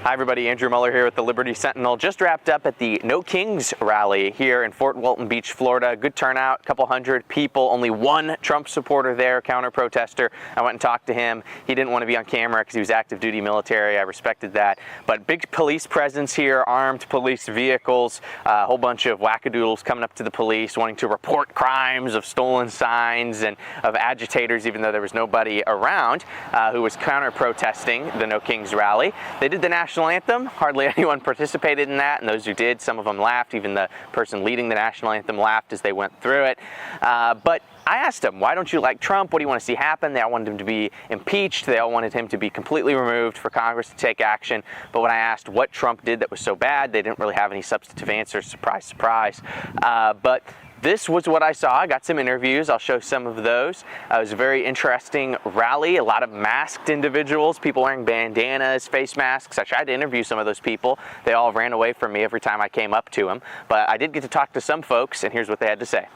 Hi everybody, Andrew Muller here with the Liberty Sentinel. Just wrapped up at the No Kings rally here in Fort Walton Beach, Florida. Good turnout, a couple hundred people, only one Trump supporter there, counter-protester. I went and talked to him. He didn't want to be on camera because he was active duty military. I respected that. But big police presence here, armed police vehicles, a whole bunch of wackadoodles coming up to the police wanting to report crimes of stolen signs and of agitators, even though there was nobody around who was counter-protesting the No Kings rally. They did the national anthem. Hardly anyone participated in that, and those who did, some of them laughed. Even the person leading the national anthem laughed as they went through it. But I asked them, why don't you like Trump? What do you want to see happen? They all wanted him to be impeached. They all wanted him to be completely removed, for Congress to take action. But when I asked what Trump did that was so bad, they didn't really have any substantive answers. Surprise, surprise. But this was what I saw. I got some interviews. I'll show some of those. It was a very interesting rally. A lot of masked individuals, people wearing bandanas, face masks. I tried to interview some of those people. They all ran away from me every time I came up to them. But I did get to talk to some folks, and here's what they had to say.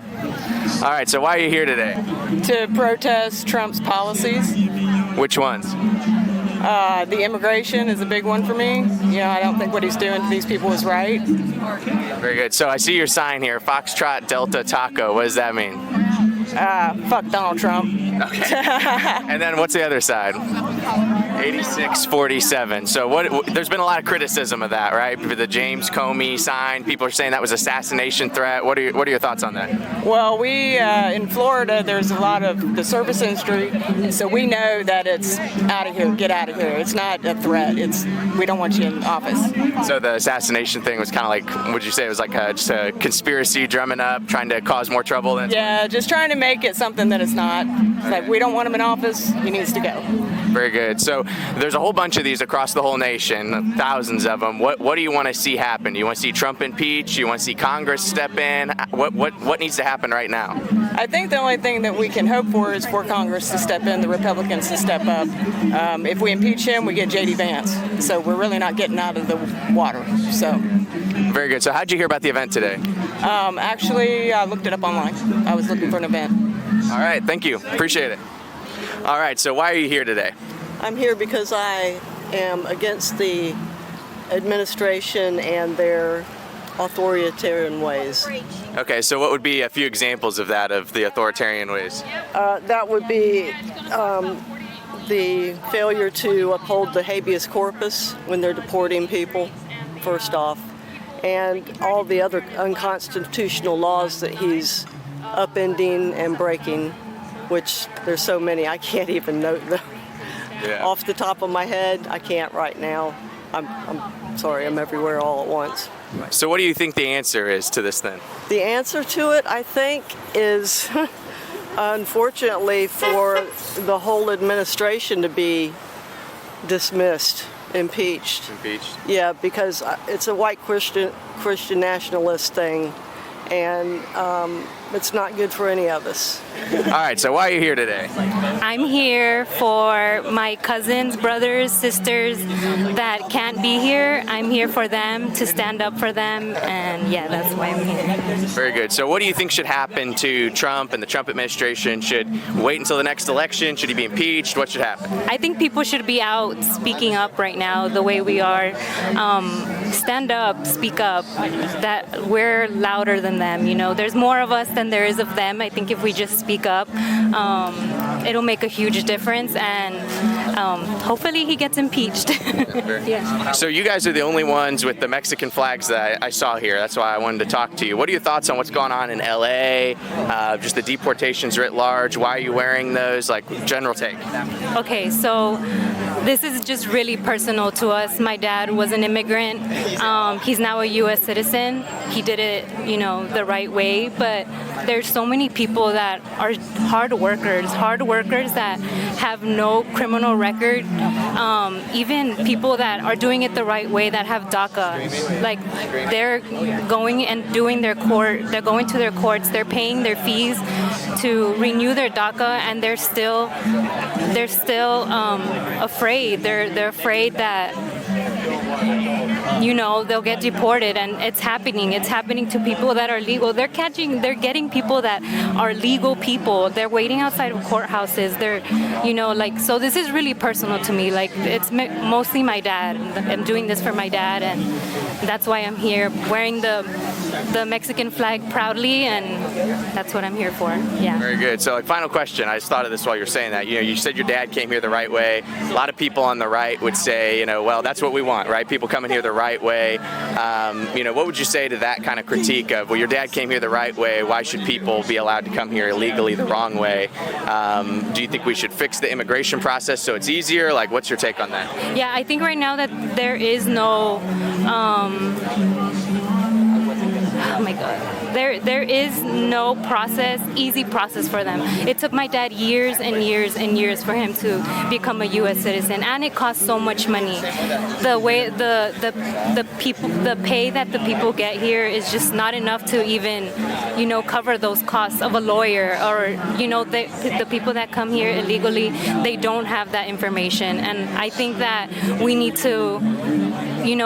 All right, so why are you here today? To protest Trump's policies. Which ones? The immigration is a big one for me. You know, I don't think what he's doing to these people is right. Very good. So I see your sign here, Foxtrot Delta Taco. What does that mean? Fuck Donald Trump. Okay. And then what's the other side? 8647. So there's been a lot of criticism of that, right? The James Comey sign, people are saying that was assassination threat. What are your thoughts on that? Well, we in Florida, there's a lot of the service industry, so we know that it's out of here, get out of here. It's not a threat. We don't want you in office. So the assassination thing was kind of like, would you say it was like just a conspiracy drumming up, trying to cause more trouble? Yeah, just trying to make it something that it's not. It's like, we don't want him in office, he needs to go. Very good. So there's a whole bunch of these across the whole nation, thousands of them. What do you want to see happen? Do you want to see Trump impeached? Do you want to see Congress step in? What needs to happen right now? I think the only thing that we can hope for is for Congress to step in, the Republicans to step up. If we impeach him, we get J.D. Vance. So we're really not getting out of the water. So. Very good. So how'd you hear about the event today? Actually, I looked it up online. I was looking for an event. All right. Thank you. Appreciate it. All right. So why are you here today? I'm here because I am against the administration and their authoritarian ways. Okay, so what would be a few examples of that, of the authoritarian ways? That would be the failure to uphold the habeas corpus when they're deporting people, first off, and all the other unconstitutional laws that he's upending and breaking, which there's so many I can't even note them. Yeah. Off the top of my head, I can't right now. I'm sorry, I'm everywhere all at once. So what do you think the answer is to this then? The answer to it, I think, is unfortunately for the whole administration to be dismissed, impeached. Impeached? Yeah, because it's a white Christian nationalist thing, and it's not good for any of us. All right, so why are you here today? I'm here for my cousins, brothers, sisters that can't be here. I'm here for them, to stand up for them, and yeah, that's why I'm here. Very good. So what do you think should happen to Trump and the Trump administration? Should wait until the next election? Should he be impeached? What should happen? I think people should be out speaking up right now the way we are. Stand up, speak up, that we're louder than them. You know, there's more of us than there is of them. I think if we just speak up, it'll make a huge difference, and hopefully he gets impeached. Yeah. So you guys are the only ones with the Mexican flags that I saw here. That's why I wanted to talk to you. What are your thoughts on what's going on in LA? Just the deportations writ large. Why are you wearing those? Like, general take. Okay, so this is just really personal to us. My dad was an immigrant. He's now a U.S. citizen. He did it, the right way. But there's so many people that are hard workers that have no criminal record. Even people that are doing it the right way that have DACA. Like, they're going and doing their they're going to their courts, they're paying their fees to renew their DACA, and they're still afraid. They're afraid that they'll get deported, and it's happening. It's happening to people that are legal. They're getting people that are legal people. They're waiting outside of courthouses. So this is really personal to me. Like, it's mostly my dad. I'm doing this for my dad, and that's why I'm here, wearing the Mexican flag proudly, and that's what I'm here for. Yeah. Very good. So, final question. I just thought of this while you were saying that. You said your dad came here the right way. A lot of people on the right would say, well, that's what we want, right? People coming here the right way. What would you say to that kind of critique of, well, your dad came here the right way, why should people be allowed to come here illegally the wrong way? Do you think we should fix the immigration process so it's easier? Like, what's your take on that? Yeah, I think right now that there is no oh my God. There is no easy process for them. It took my dad years and years and years for him to become a U.S. citizen, and it costs so much money. The way the pay that the people get here is just not enough to even, cover those costs of a lawyer, or the people that come here illegally, they don't have that information, and I think that we need to,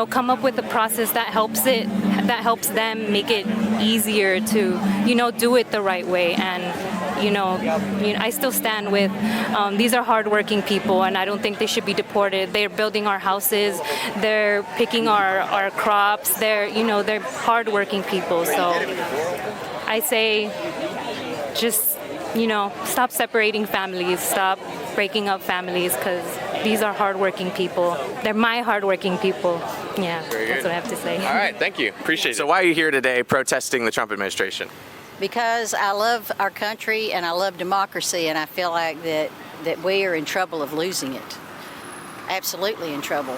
come up with a process that helps them make it easier to, do it the right way. And, I still stand with, these are hardworking people, and I don't think they should be deported. They're building our houses, they're picking our crops, they're hardworking people. So I say, just, stop separating families, stop breaking up families, because these are hardworking people. They're my hardworking people. Yeah, that's what I have to say. All right, thank you. Appreciate it. So why are you here today protesting the Trump administration? Because I love our country and I love democracy, and I feel like that we are in trouble of losing it. Absolutely in trouble.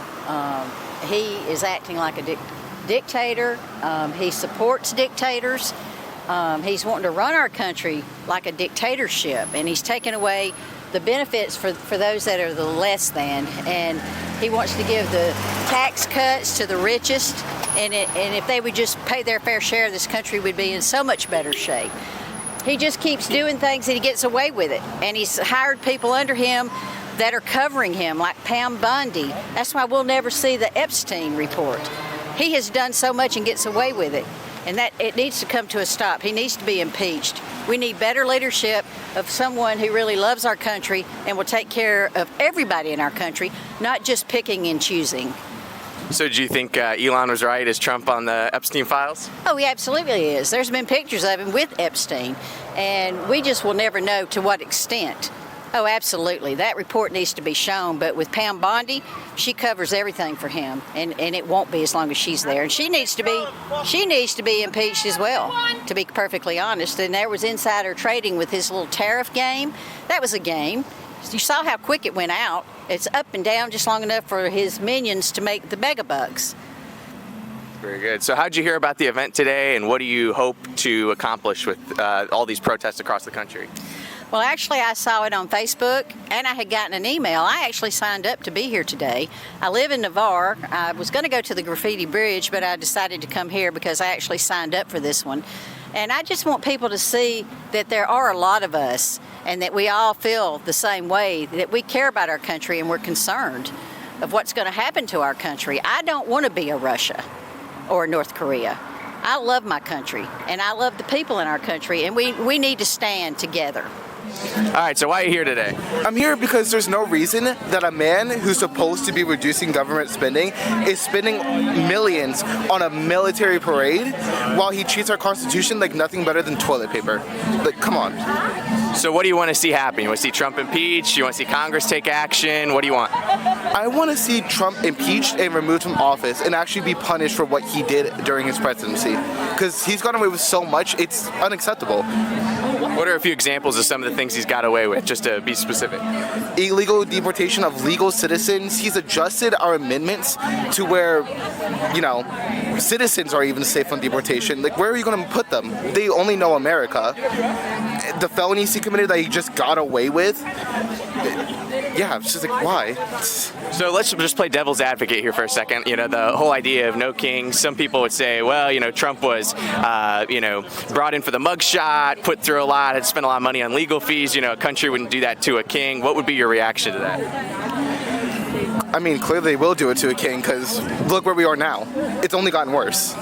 He is acting like a dictator. He supports dictators. He's wanting to run our country like a dictatorship, and he's taking away the benefits for those that are the less than, and he wants to give the tax cuts to the richest, and if they would just pay their fair share, this country would be in so much better shape. He just keeps doing things and he gets away with it, and he's hired people under him that are covering him, like Pam Bondi. That's why we'll never see the Epstein report. He has done so much and gets away with it, and that it needs to come to a stop. He needs to be impeached. We need better leadership of someone who really loves our country and will take care of everybody in our country, not just picking and choosing. So do you think Elon was right? Is Trump on the Epstein files? Oh, he absolutely is. There's been pictures of him with Epstein, and we just will never know to what extent. Oh, absolutely. That report needs to be shown, but with Pam Bondi, she covers everything for him, and it won't be as long as she's there. And she needs to be impeached as well, to be perfectly honest. And there was insider trading with his little tariff game. That was a game. You saw how quick it went out. It's up and down just long enough for his minions to make the mega bucks. Very good. So how'd you hear about the event today, and what do you hope to accomplish with all these protests across the country? Well, actually, I saw it on Facebook, and I had gotten an email. I actually signed up to be here today. I live in Navarre. I was going to go to the Graffiti Bridge, but I decided to come here because I actually signed up for this one. And I just want people to see that there are a lot of us, and that we all feel the same way, that we care about our country and we're concerned of what's going to happen to our country. I don't want to be a Russia or North Korea. I love my country, and I love the people in our country, and we need to stand together. All right, so why are you here today? I'm here because there's no reason that a man who's supposed to be reducing government spending is spending millions on a military parade while he treats our Constitution like nothing better than toilet paper. Like, come on. So what do you want to see happen? You want to see Trump impeached? You want to see Congress take action? What do you want? I want to see Trump impeached and removed from office and actually be punished for what he did during his presidency. Because he's gotten away with so much, it's unacceptable. What are a few examples of some of the things he's got away with, just to be specific? Illegal deportation of legal citizens. He's adjusted our amendments to where, citizens are even safe from deportation. Like, where are you going to put them? They only know America. The felonies he committed that he just got away with. Yeah, it's just like, why? So let's just play devil's advocate here for a second. The whole idea of no kings. Some people would say, well, Trump was, brought in for the mugshot, put through a lot, had spent a lot of money on legal fees. A country wouldn't do that to a king. What would be your reaction to that? I mean, clearly they will do it to a king because look where we are now. It's only gotten worse.